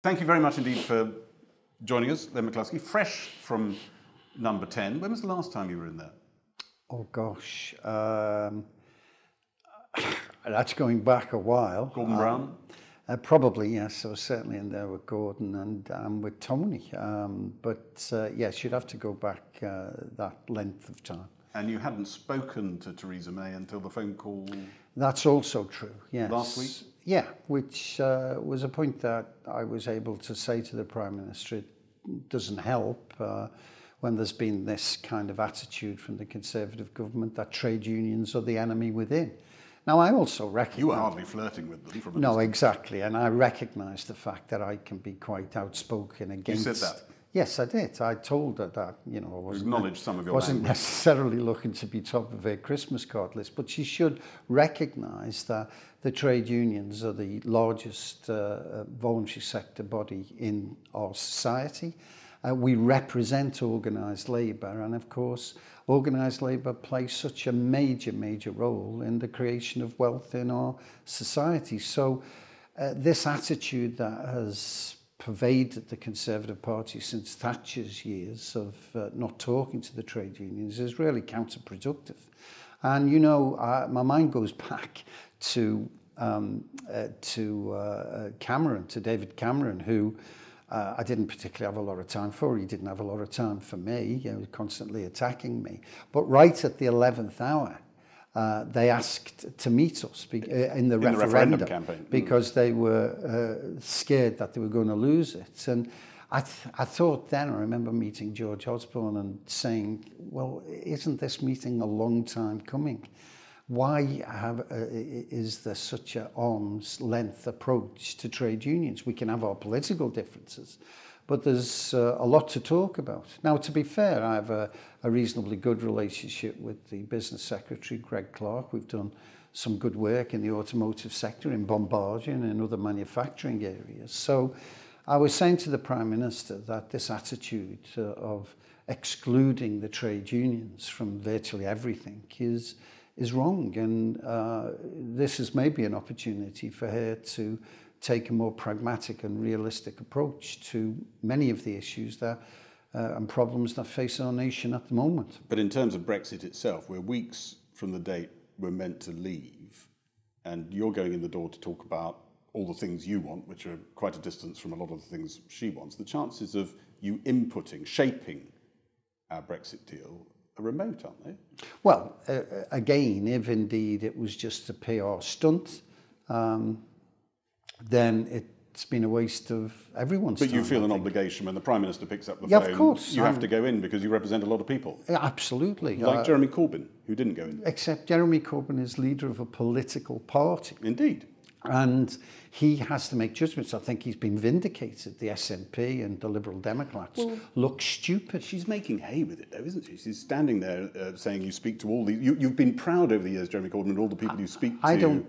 Thank you very much indeed for joining us, Len McCluskey, fresh from number 10. When was the last time you were in there? Oh gosh, that's going back a while. Gordon Brown? Probably, yes. I was certainly in there with Gordon and with Tony. Yes, you'd have to go back that length of time. And you hadn't spoken to Theresa May until the phone call? That's also true, yes. Last week? Yeah, which was a point that I was able to say to the Prime Minister. It doesn't help when there's been this kind of attitude from the Conservative government that trade unions are the enemy within. Now, I also recognise... You were hardly flirting with them from a No, distance. Exactly, and I recognise the fact that I can be quite outspoken against... You said that? Yes, I did. I told her that, I wasn't necessarily looking to be top of her Christmas card list, but she should recognise that the trade unions are the largest voluntary sector body in our society. We represent organised labour, and of course, organised labour plays such a major role in the creation of wealth in our society. So this attitude that has pervaded the Conservative Party since Thatcher's years of not talking to the trade unions is really counterproductive. And my mind goes back to Cameron, to David Cameron, who I didn't particularly have a lot of time for. He didn't have a lot of time for me. He was constantly attacking me. But right at the 11th hour, they asked to meet us in the referendum campaign, because they were scared that they were going to lose it. And I thought then, I remember meeting George Osborne and saying, well, isn't this meeting a long time coming? Why is there such an arm's length approach to trade unions? We can have our political differences, but there's a lot to talk about. Now, to be fair, I have a reasonably good relationship with the Business Secretary, Greg Clark. We've done some good work in the automotive sector, in Bombardier and in other manufacturing areas. So I was saying to the Prime Minister that this attitude of excluding the trade unions from virtually everything is wrong, and this is maybe an opportunity for her to take a more pragmatic and realistic approach to many of the issues that and problems that face our nation at the moment. But in terms of Brexit itself, we're weeks from the date we're meant to leave, and you're going in the door to talk about all the things you want, which are quite a distance from a lot of the things she wants. The chances of you inputting, shaping our Brexit deal are remote, aren't they? Well, again, if indeed it was just a PR stunt, then it's been a waste of everyone's time. But you feel an obligation when the Prime Minister picks up the phone. Of course. You have to go in because you represent a lot of people. Absolutely. Like Jeremy Corbyn, who didn't go in. Except Jeremy Corbyn is leader of a political party. Indeed. And he has to make judgments. I think he's been vindicated. The SNP and the Liberal Democrats look stupid. She's making hay with it, though, isn't she? She's standing there saying you speak to all the... You've been proud over the years, Jeremy Corbyn, and all the people you speak to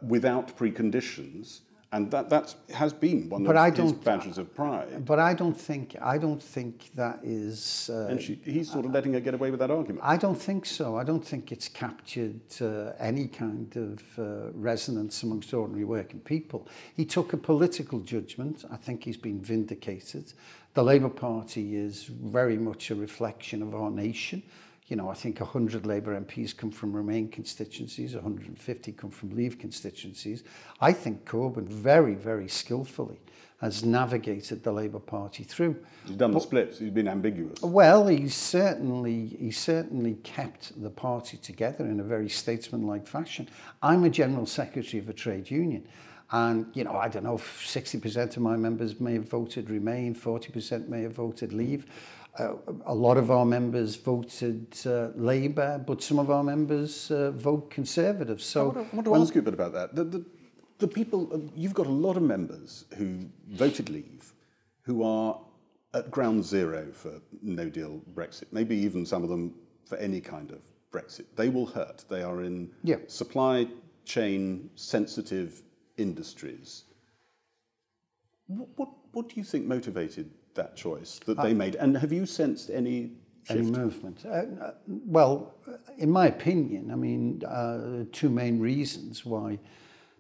without preconditions. And that has been one of his badges of pride. But I don't think that is... and he's sort of letting her get away with that argument. I don't think so. I don't think it's captured any kind of resonance amongst ordinary working people. He took a political judgment. I think he's been vindicated. The Labour Party is very much a reflection of our nation. I think 100 Labour MPs come from Remain constituencies, 150 come from Leave constituencies. I think Corbyn very skillfully has navigated the Labour Party through. He's done the splits, he's been ambiguous. Well, he certainly kept the party together in a very statesmanlike fashion. I'm a General Secretary of a trade union. And, I don't know, 60% of my members may have voted Remain, 40% may have voted Leave. A lot of our members voted Labour, but some of our members vote Conservative. So I want to ask you a bit about that. The people, you've got a lot of members who voted Leave, who are at ground zero for no-deal Brexit, maybe even some of them for any kind of Brexit. They will hurt. They are in supply chain sensitive industries. What do you think motivated that choice that they made? And have you sensed any shift? Any movement? Well, in my opinion, two main reasons why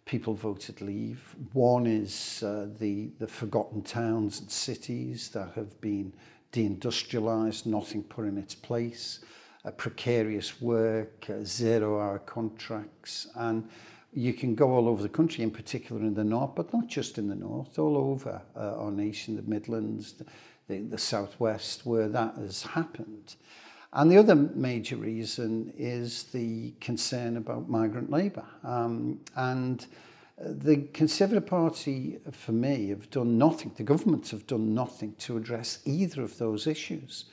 people voted leave. One is the forgotten towns and cities that have been deindustrialised, nothing put in its place, precarious work, 0-hour contracts, and you can go all over the country, in particular in the north, but not just in the north, all over our nation, the Midlands, the southwest, where that has happened. And the other major reason is the concern about migrant labour. And the Conservative Party, for me, have done nothing, the governments have done nothing to address either of those issues.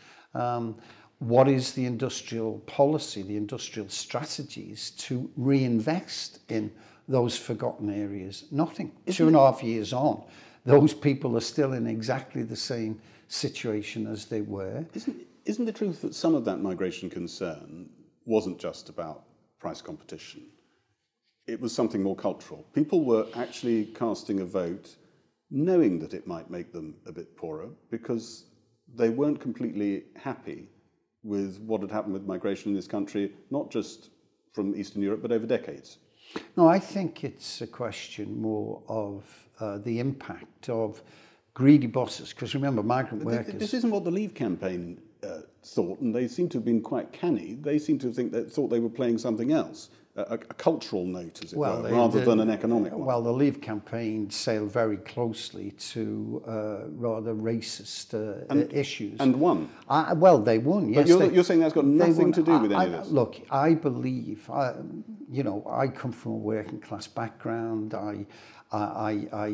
What is the industrial policy, the industrial strategies to reinvest in those forgotten areas? Nothing. 2.5 years on, those people are still in exactly the same situation as they were. Isn't the truth that some of that migration concern wasn't just about price competition? It was something more cultural. People were actually casting a vote knowing that it might make them a bit poorer because they weren't completely happy with what had happened with migration in this country, not just from Eastern Europe, but over decades. No, I think it's a question more of the impact of greedy bosses, because remember, migrant workers... This isn't what the Leave campaign thought, and they seem to have been quite canny. They seem to think thought they were playing something else, a cultural note, as it were, rather than an economic one. Well, the Leave campaign sailed very closely to rather racist issues. And won. Well, they won, yes. But you're saying that's got nothing to do with any of this? Look, I believe, I come from a working class background. I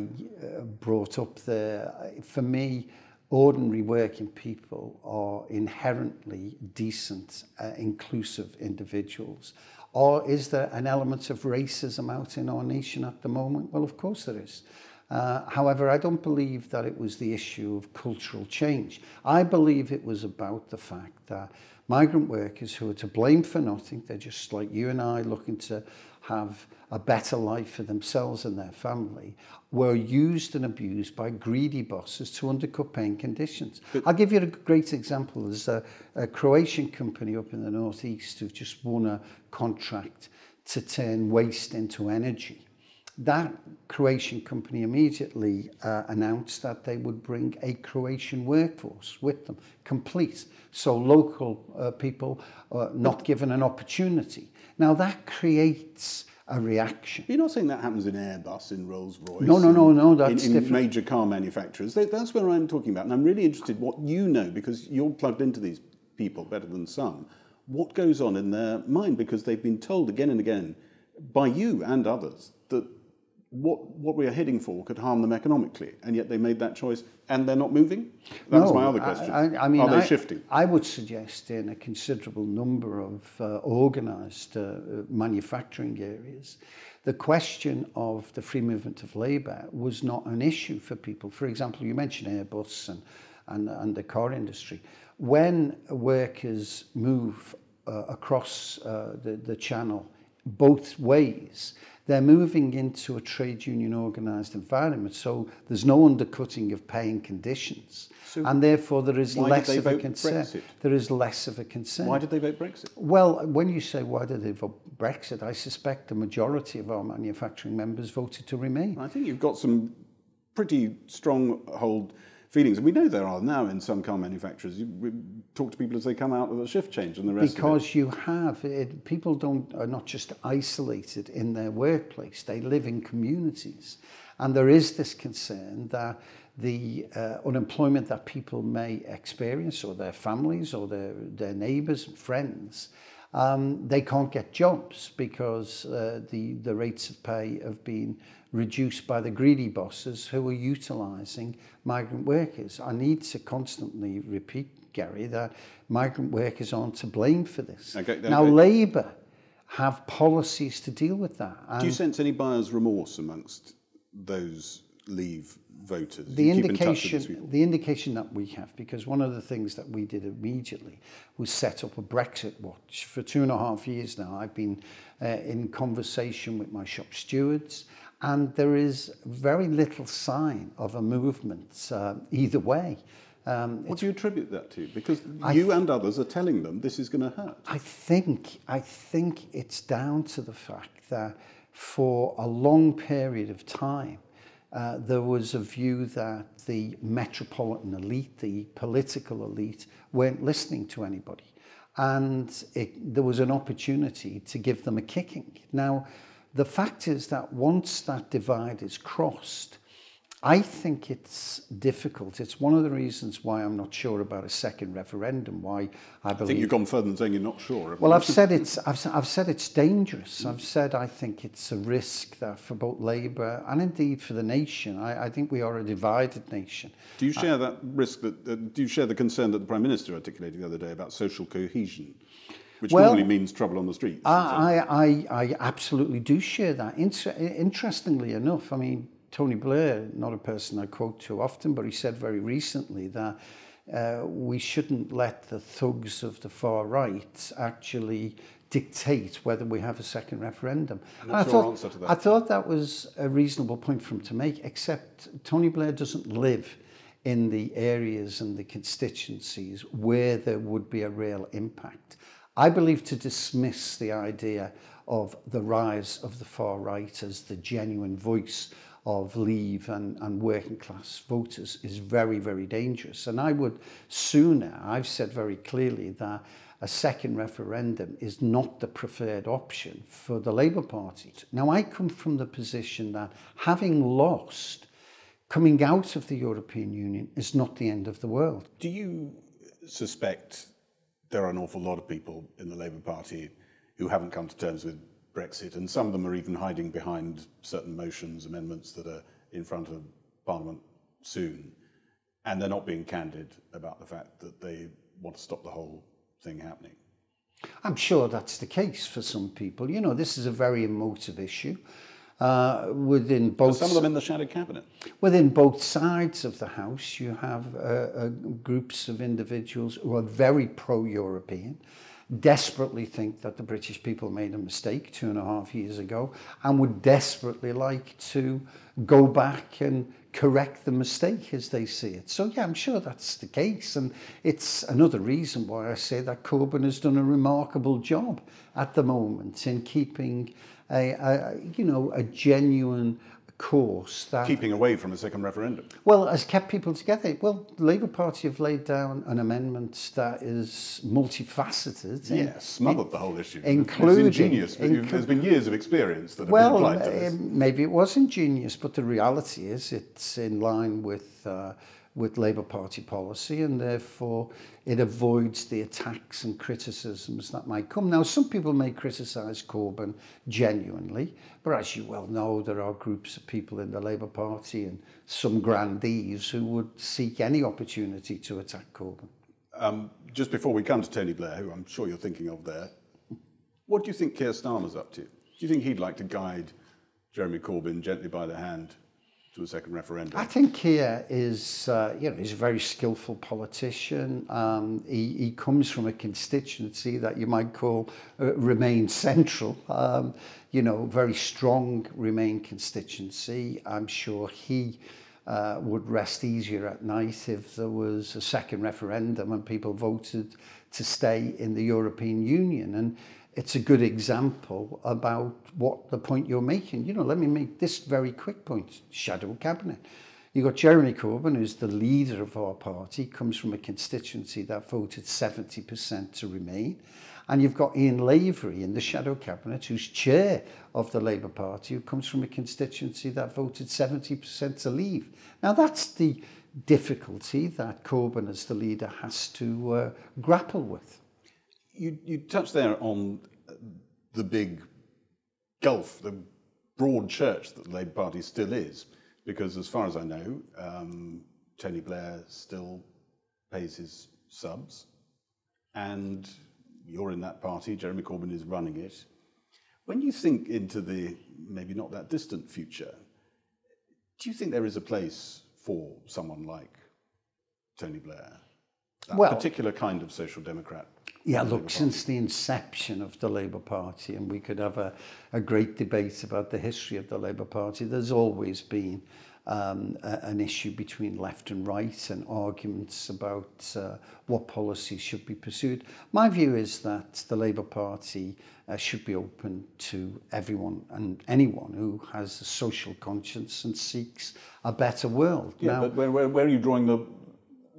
brought up there. For me, ordinary working people are inherently decent, inclusive individuals. Or is there an element of racism out in our nation at the moment? Well, of course there is. However, I don't believe that it was the issue of cultural change. I believe it was about the fact that migrant workers who are to blame for nothing, they're just like you and I looking to have a better life for themselves and their family, were used and abused by greedy bosses to undercut paying conditions. I'll give you a great example. There's a Croatian company up in the northeast who've just won a contract to turn waste into energy. That Croatian company immediately announced that they would bring a Croatian workforce with them, complete. So local people are not given an opportunity. Now that creates a reaction. You're not saying that happens in Airbus, in Rolls-Royce? No, that's different. In major car manufacturers. That's where I'm talking about. And I'm really interested what you know, because you're plugged into these people better than some. What goes on in their mind? Because they've been told again and again by you and others that what we are heading for could harm them economically, and yet they made that choice, and they're not moving? That's my other question. I mean, are they shifting? I would suggest in a considerable number of organised manufacturing areas, the question of the free movement of labour was not an issue for people. For example, you mentioned Airbus and the car industry. When workers move across the channel both ways, they're moving into a trade union organised environment, so there's no undercutting of paying conditions, and therefore there is less of a concern. Brexit? There is less of a concern. Why did they vote Brexit? Well, when you say why did they vote Brexit, I suspect the majority of our manufacturing members voted to remain. I think you've got some pretty stronghold feelings, and we know there are now in some car manufacturers. We talk to people as they come out with a shift change and the rest because of it. you have people are not just isolated in their workplace, they live in communities, and there is this concern that the unemployment that people may experience, or their families or their neighbours and friends, they can't get jobs because the rates of pay have been reduced by the greedy bosses who are utilising migrant workers. I need to constantly repeat, Gary, that migrant workers aren't to blame for this. Now, Labour have policies to deal with that. Do you sense any buyer's remorse amongst those Leave voters? The indication that we have, because one of the things that we did immediately was set up a Brexit watch. For 2.5 years now, I've been in conversation with my shop stewards, and there is very little sign of a movement either way. What do you attribute that to? Because you and others are telling them this is going to hurt. I think it's down to the fact that for a long period of time, there was a view that the metropolitan elite, the political elite, weren't listening to anybody. And there was an opportunity to give them a kicking. Now, the fact is that once that divide is crossed, I think it's difficult. It's one of the reasons why I'm not sure about a second referendum. Why I think you've gone further than saying you're not sure. Well, I've said it's dangerous. I've said I think it's a risk that for both Labour and indeed for the nation. I think we are a divided nation. Do you share that risk? Do you share the concern that the Prime Minister articulated the other day about social cohesion, which normally means trouble on the streets? I absolutely do share that. Interestingly enough, I mean, Tony Blair, not a person I quote too often, but he said very recently that we shouldn't let the thugs of the far right actually dictate whether we have a second referendum. What's your answer to that? I thought that was a reasonable point for him to make, except Tony Blair doesn't live in the areas and the constituencies where there would be a real impact. I believe to dismiss the idea of the rise of the far right as the genuine voice of Leave and working class voters is very, very dangerous. And I would sooner, I've said very clearly that a second referendum is not the preferred option for the Labour Party. Now, I come from the position that having lost, coming out of the European Union is not the end of the world. Do you suspect there are an awful lot of people in the Labour Party who haven't come to terms with Brexit, and some of them are even hiding behind certain motions, amendments that are in front of Parliament soon, and they're not being candid about the fact that they want to stop the whole thing happening? I'm sure that's the case for some people. You know, this is a very emotive issue. Within both, some of them in the shadow cabinet. Within both sides of the House, you have groups of individuals who are very pro-European, desperately think that the British people made a mistake 2.5 years ago and would desperately like to go back and correct the mistake as they see it. So yeah, I'm sure that's the case, and it's another reason why I say that Corbyn has done a remarkable job at the moment in keeping a genuine course that... Keeping away from a second referendum. Well, has kept people together. Well, the Labour Party have laid down an amendment that is multifaceted. Yes, smothered the whole issue. Including... It's ingenious, but there's been years of experience that have been applied to this. Maybe it was ingenious, but the reality is it's in line with Labour Party policy, and therefore it avoids the attacks and criticisms that might come. Now, some people may criticise Corbyn genuinely, but as you well know, there are groups of people in the Labour Party and some grandees who would seek any opportunity to attack Corbyn. Just before we come to Tony Blair, who I'm sure you're thinking of there, what do you think Keir Starmer's up to? Do you think he'd like to guide Jeremy Corbyn gently by the hand to a second referendum? I think Keir is, he's a very skillful politician. He comes from a constituency that you might call Remain Central, very strong Remain constituency. I'm sure he would rest easier at night if there was a second referendum and people voted to stay in the European Union. And it's a good example about what the point you're making. Let me make this very quick point. Shadow cabinet. You've got Jeremy Corbyn, who's the leader of our party, comes from a constituency that voted 70% to remain. And you've got Ian Lavery in the shadow cabinet, who's chair of the Labour Party, who comes from a constituency that voted 70% to leave. Now, that's the difficulty that Corbyn as the leader has to grapple with. You touched there on the big gulf, the broad church that the Labour Party still is, because as far as I know, Tony Blair still pays his subs, and you're in that party, Jeremy Corbyn is running it. When you think into the maybe not that distant future, do you think there is a place for someone like Tony Blair, that particular kind of social democrat? Yeah, look, since the inception of the Labour Party, and we could have a great debate about the history of the Labour Party, there's always been an issue between left and right and arguments about what policies should be pursued. My view is that the Labour Party should be open to everyone and anyone who has a social conscience and seeks a better world. Yeah, now, but where are you drawing the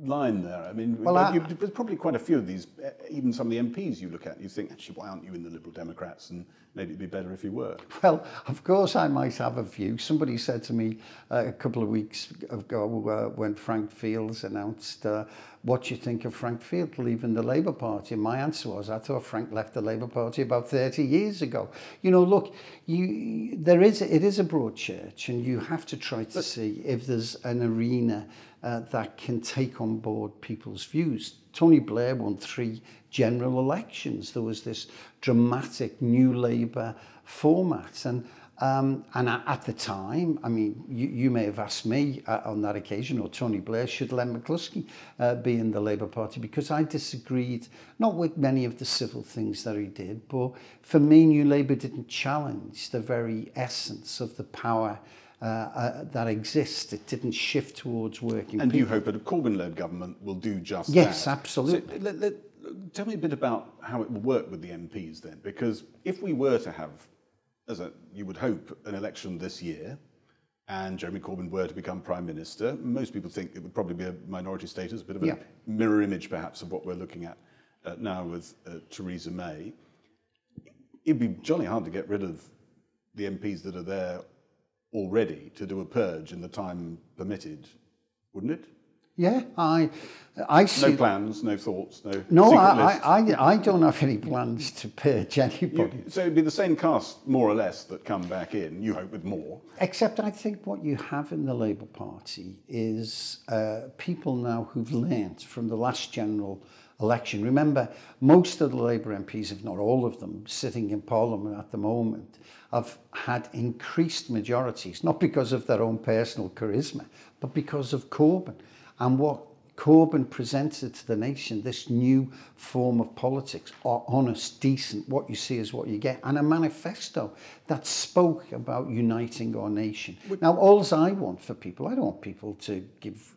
line there? I mean, there's probably quite a few of these, even some of the MPs you look at, and you think, actually, why aren't you in the Liberal Democrats? And maybe it'd be better if you were. Well, of course I might have a view. Somebody said to me a couple of weeks ago when Frank Fields announced, what do you think of Frank Field leaving the Labour Party? And my answer was, I thought Frank left the Labour Party about 30 years ago. You know, look, it is a broad church, and you have to try to see if there's an arena that can take on board people's views. Tony Blair won 3 general elections. There was this dramatic new Labour format, and at the time, I mean, you may have asked me on that occasion, or Tony Blair, should Len McCluskey be in the Labour Party, because I disagreed, not with many of the civil things that he did, but for me, New Labour didn't challenge the very essence of the power that exists. It didn't shift towards working and people. You hope that a Corbyn-led government will do just yes, that? Yes, absolutely. So, tell me a bit about how it will work with the MPs then, because if we were to have, you would hope, an election this year, and Jeremy Corbyn were to become Prime Minister, most people think it would probably be a minority status, a bit of a mirror image perhaps of what we're looking at now with Theresa May. It'd be jolly hard to get rid of the MPs that are there already, to do a purge in the time permitted, wouldn't it? Yeah, I see. No plans, no thoughts, no. No, secret I don't have any plans to purge anybody. So it'd be the same cast, more or less, that come back in. You hope with more. Except I think what you have in the Labour Party is people now who've learnt from the last general election. Remember, most of the Labour MPs, if not all of them, sitting in Parliament at the moment, have had increased majorities, not because of their own personal charisma, but because of Corbyn. And what Corbyn presented to the nation, this new form of politics, honest, decent, what you see is what you get, and a manifesto that spoke about uniting our nation. Now, all I want for people, I don't want people to give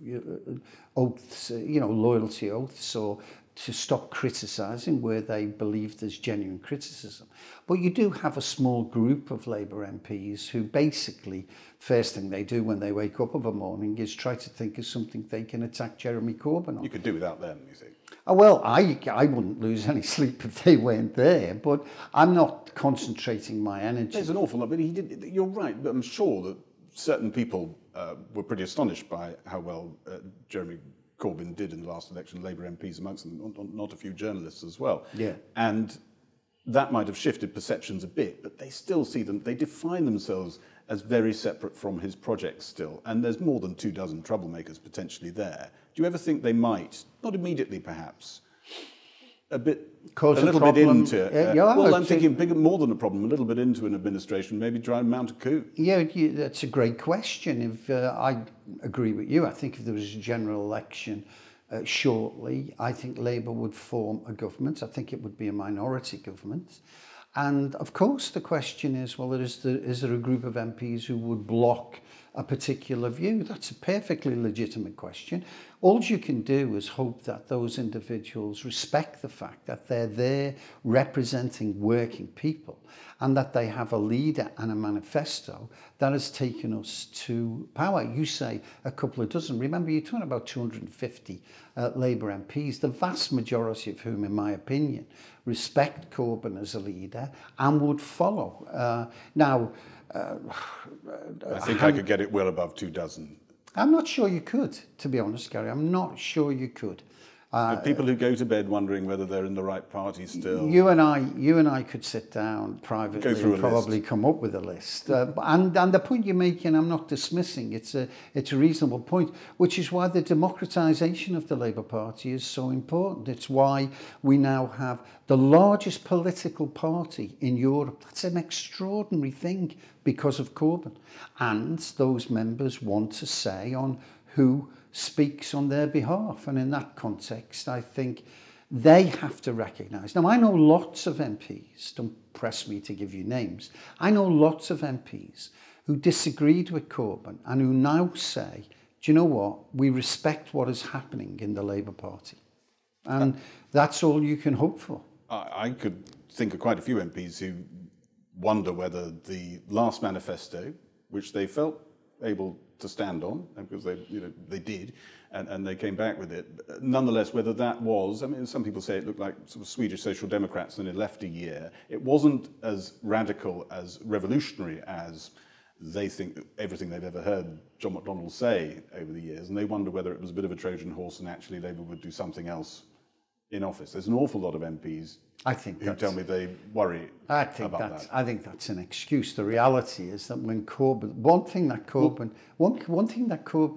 oaths, loyalty oaths, or to stop criticising where they believe there's genuine criticism. But you do have a small group of Labour MPs who basically, first thing they do when they wake up of a morning is try to think of something they can attack Jeremy Corbyn on. You could do without them, you think? Well, I wouldn't lose any sleep if they weren't there, but I'm not concentrating my energy. There's an awful lot, but you're right, but I'm sure that certain people were pretty astonished by how well Jeremy Corbyn did in the last election, Labour MPs amongst them, not a few journalists as well. Yeah. And that might have shifted perceptions a bit, but they still see them, they define themselves as very separate from his project still. And there's more than 24 troublemakers potentially there. Do you ever think they might, not immediately perhaps, a little bit into well, I'm thinking more than a problem, a little bit into an administration, maybe try and mount a coup. Yeah, that's a great question. If I agree with you, I think if there was a general election shortly, I think Labour would form a government. I think it would be a minority government. And of course, the question is, well, is there a group of MPs who would block a particular view? That's a perfectly legitimate question. All you can do is hope that those individuals respect the fact that they're there representing working people and that they have a leader and a manifesto that has taken us to power. You say a couple of dozen. Remember, you're talking about 250 Labour MPs, the vast majority of whom, in my opinion, respect Corbyn as a leader and would follow. I think I could get it well above 24. I'm not sure you could, to be honest, Gary. I'm not sure you could. People who go to bed wondering whether they're in the right party still. You and I could sit down privately and probably come up with a list. And the point you're making, I'm not dismissing. It's a reasonable point, which is why the democratisation of the Labour Party is so important. It's why we now have the largest political party in Europe. That's an extraordinary thing because of Corbyn. And those members want to say on who speaks on their behalf. And in that context, I think they have to recognise. Now, I know lots of MPs, don't press me to give you names, I know lots of MPs who disagreed with Corbyn and who now say, do you know what, we respect what is happening in the Labour Party. And that's all you can hope for. I could think of quite a few MPs who wonder whether the last manifesto, which they felt able to stand on, because they did, and they came back with it, nonetheless, whether that was, I mean, some people say it looked like sort of Swedish Social Democrats in a lefty year. It wasn't as radical, as revolutionary as they think everything they've ever heard John McDonnell say over the years, and they wonder whether it was a bit of a Trojan horse and actually Labour would do something else in office. There's an awful lot of MPs who tell me they worry about that. I think that's an excuse. The reality is that when Corbyn, one thing that Corbyn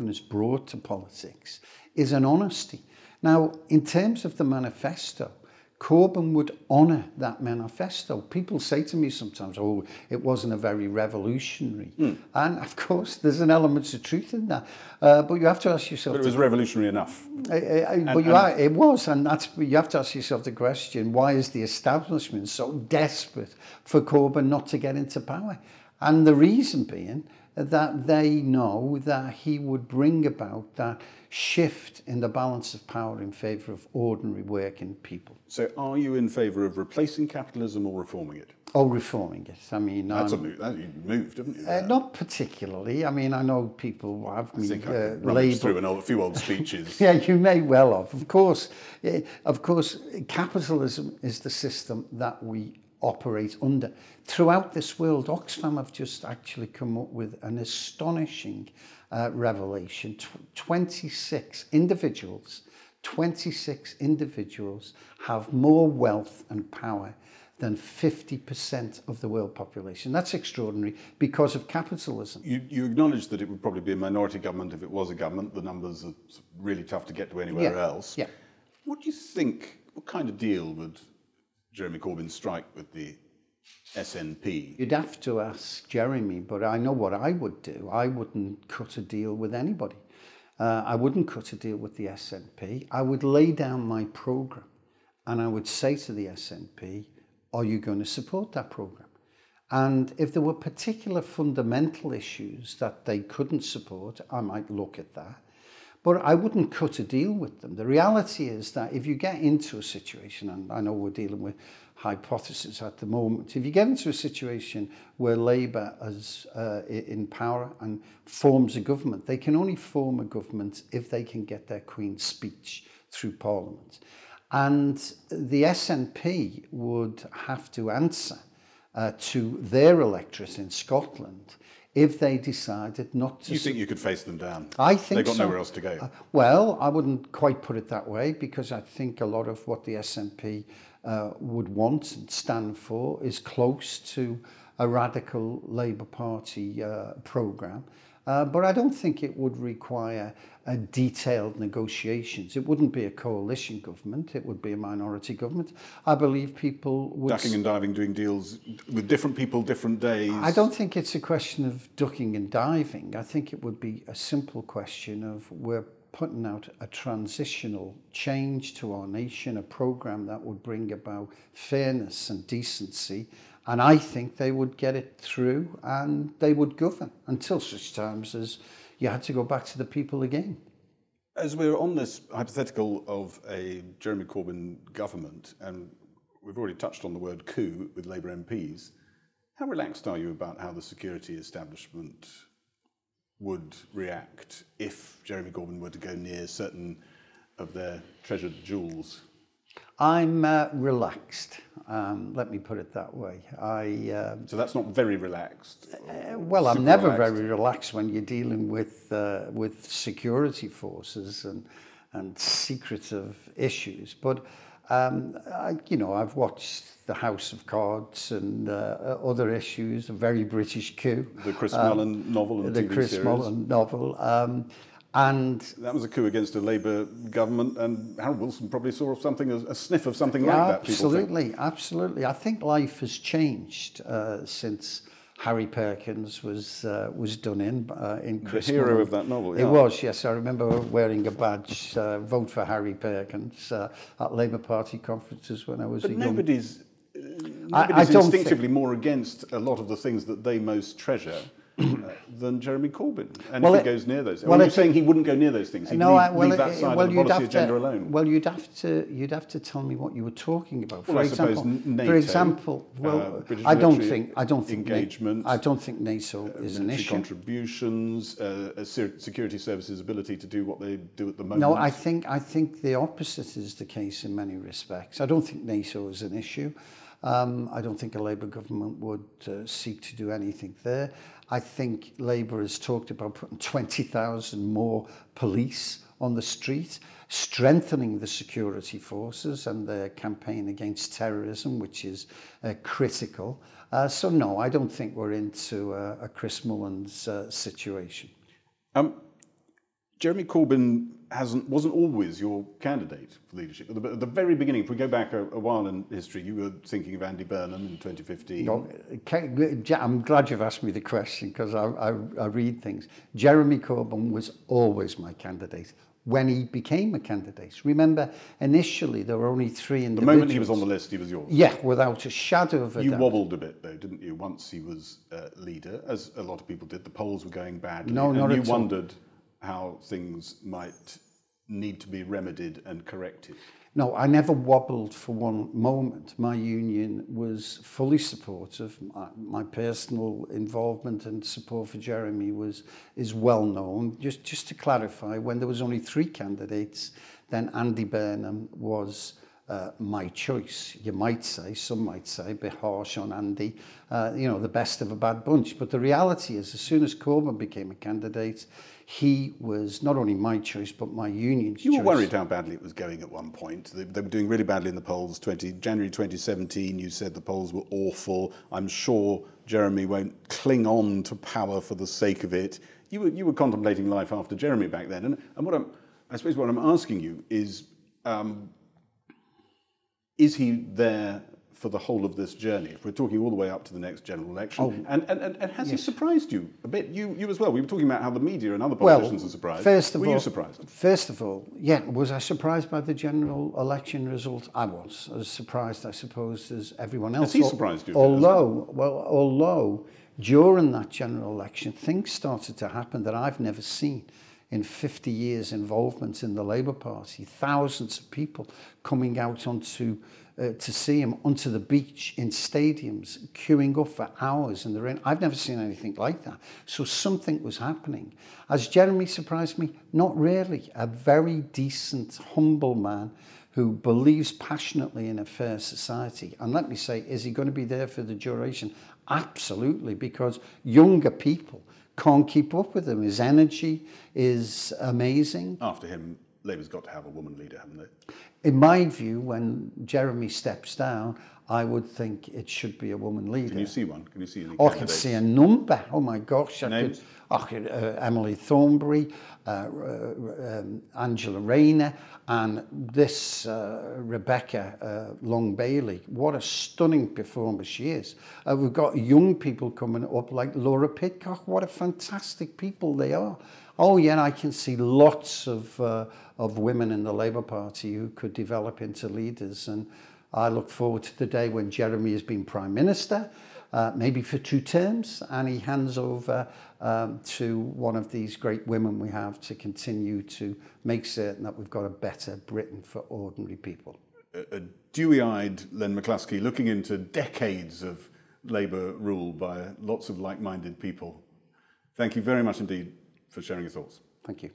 has brought to politics is an honesty. Now, in terms of the manifesto, Corbyn would honour that manifesto. People say to me sometimes, oh, it wasn't a very revolutionary. And of course, there's an element of truth in that. But you have to ask yourself... But it was revolutionary enough. It was, and you have to ask yourself the question, why is the establishment so desperate for Corbyn not to get into power? And the reason being that they know that he would bring about that shift in the balance of power in favour of ordinary working people. So are you in favour of replacing capitalism or reforming it? Oh, reforming it. I mean... That's a move. You moved, haven't you? Not particularly. I mean, I know people have me... I think I could rummage through a few old speeches. Yeah, you may well have. Of course, capitalism is the system that we operate under. Throughout this world, Oxfam have just actually come up with an astonishing revelation. 26 individuals have more wealth and power than 50% of the world population. That's extraordinary because of capitalism. You acknowledge that it would probably be a minority government if it was a government. The numbers are really tough to get to anywhere else. Yeah. What do you think, what kind of deal would Jeremy Corbyn strike with the SNP? You'd have to ask Jeremy, but I know what I would do. I wouldn't cut a deal with anybody. I wouldn't cut a deal with the SNP. I would lay down my programme and I would say to the SNP, are you going to support that programme? And if there were particular fundamental issues that they couldn't support, I might look at that. But I wouldn't cut a deal with them. The reality is that if you get into a situation, and I know we're dealing with hypothesis at the moment, if you get into a situation where Labour is in power and forms a government, they can only form a government if they can get their Queen's speech through Parliament. And the SNP would have to answer to their electorate in Scotland if they decided not to... You think you could face them down? I think They've got nowhere else to go. Well, I wouldn't quite put it that way, because I think a lot of what the SNP would want and stand for is close to a radical Labour Party programme. But I don't think it would require detailed negotiations. It wouldn't be a coalition government. It would be a minority government. I believe people would... Ducking and diving, doing deals with different people, different days. I don't think it's a question of ducking and diving. I think it would be a simple question of we're putting out a transitional change to our nation, a programme that would bring about fairness and decency. And I think they would get it through and they would govern until such times as you had to go back to the people again. As we're on this hypothetical of a Jeremy Corbyn government, and we've already touched on the word coup with Labour MPs, how relaxed are you about how the security establishment would react if Jeremy Corbyn were to go near certain of their treasured jewels? I'm relaxed. Let me put it that way. So that's not very relaxed? Well, I'm never very relaxed when you're dealing with security forces and secretive issues. But I've watched The House of Cards and other issues, a very British coup. The Chris Mullen novel and the TV Chris series. Mullen novel. And that was a coup against a Labour government, and Harold Wilson probably saw a sniff of something like that. Absolutely. I think life has changed since Harry Perkins was done in Chris The hero Mullen. Of that novel. Yeah. It was, yes. I remember wearing a badge, vote for Harry Perkins, at Labour Party conferences when I was a young... Nobody's instinctively more against a lot of the things that they most treasure than Jeremy Corbyn. And Well, if he goes near those, well, you're saying he wouldn't go near those things. He'd leave that side of the policy agenda alone. Well, you'd have to tell me what you were talking about. Well, I suppose NATO, for example, well, British I don't military think engagement. I don't think NATO is an issue. Contributions, security services' ability to do what they do at the moment. No, I think the opposite is the case in many respects. I don't think NATO is an issue. I don't think a Labour government would seek to do anything there. I think Labour has talked about putting 20,000 more police on the street, strengthening the security forces and their campaign against terrorism, which is critical. So no, I don't think we're into a Chris Mullins situation. Jeremy Corbyn wasn't always your candidate for leadership. At the very beginning, if we go back a while in history, you were thinking of Andy Burnham in 2015. No, I'm glad you've asked me the question because I read things. Jeremy Corbyn was always my candidate when he became a candidate. Remember, initially there were only 3 individuals. The moment he was on the list, he was yours. Yeah, without a shadow of a doubt. You wobbled a bit, though, didn't you, once he was leader, as a lot of people did. The polls were going badly. No, not at all. And you wondered how things might need to be remedied and corrected. No, I never wobbled for one moment. My union was fully supportive. My personal involvement and support for Jeremy is well known. Just to clarify, when there was only 3 candidates, then Andy Burnham was my choice. You might say, some might say, a bit harsh on Andy, the best of a bad bunch. But the reality is, as soon as Corbyn became a candidate, he was not only my choice, but my union's choice. You were worried how badly it was going at one point. They were doing really badly in the polls. January 2017, you said the polls were awful. I'm sure Jeremy won't cling on to power for the sake of it. You were contemplating life after Jeremy back then. And I suppose what I'm asking you is he there for the whole of this journey? If we're talking all the way up to the next general election, and has he surprised you a bit? You as well. We were talking about how the media and other politicians are surprised. Were you surprised? First of all, yeah. Was I surprised by the general election result? I was. I was surprised, I suppose, as everyone else. Has he surprised you? Although during that general election, things started to happen that I've never seen in 50 years involvement in the Labour Party. Thousands of people coming out to see him onto the beach, in stadiums, queuing up for hours in the rain. I've never seen anything like that. So something was happening. Has Jeremy surprised me? Not really. A very decent, humble man who believes passionately in a fair society. And let me say, is he going to be there for the duration? Absolutely, because younger people can't keep up with him. His energy is amazing. After him, Labour's got to have a woman leader, haven't they? In my view, when Jeremy steps down, I would think it should be a woman leader. Can you see one? Can you see any I candidates? can see a number. Oh my gosh. Names? Emily Thornberry, Angela Rayner, and this Rebecca Long-Bailey. What a stunning performer she is. We've got young people coming up like Laura Pidcock. What a fantastic people they are. Oh yeah, I can see lots of women in the Labour Party who could develop into leaders, and I look forward to the day when Jeremy has been Prime Minister, maybe for 2 terms, and he hands over to one of these great women we have to continue to make certain that we've got a better Britain for ordinary people. A dewy-eyed Len McCluskey looking into decades of Labour rule by lots of like-minded people. Thank you very much indeed for sharing your thoughts. Thank you.